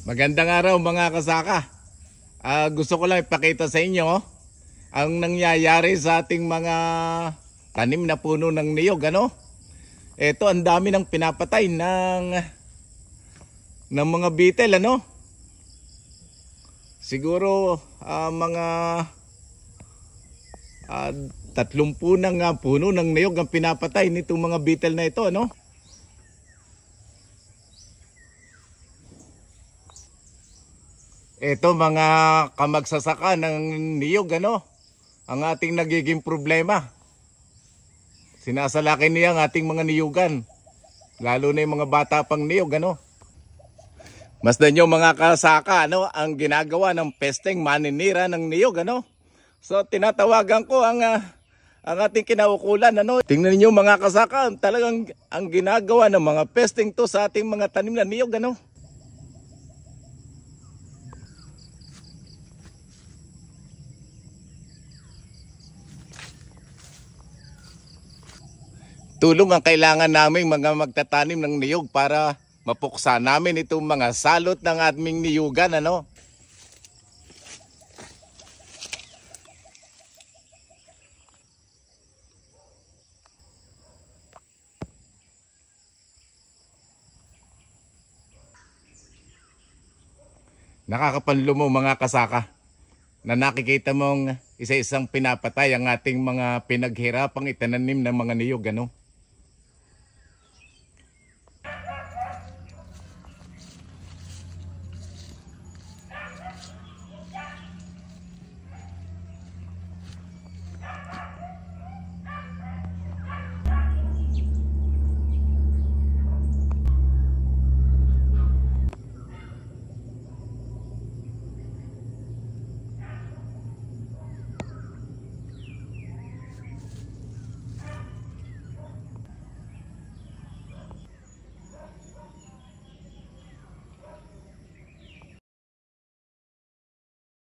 Magandang araw mga kasaka. Gusto ko lang ipakita sa inyo ang nangyayari sa ating mga tanim na puno ng niyog. Ito, ang dami ng pinapatay ng mga beetle. Siguro mga 30 ng puno ng niyog ang pinapatay nitong mga beetle na ito. Ito mga kamagsasaka ng niyog, ang ating nagiging problema. Sinasalaki niya ang ating mga niyugan, lalo na yung mga bata pang niyog, Masdan nyo mga kasaka, ang ginagawa ng pesteng maninira ng niyog, So tinatawagan ko ang ating kinaukulan, Tingnan niyo mga kasaka, talagang ang ginagawa ng mga pesteng to sa ating mga tanim na niyog, Tulong ang kailangan naming mga magtatanim ng niyog para mapuksa namin itong mga salot ng aming niyugan, Nakakapanlo mo mga kasaka na nakikita mong isa-isang pinapatay ang ating mga pinaghirapang itananim ng mga niyog,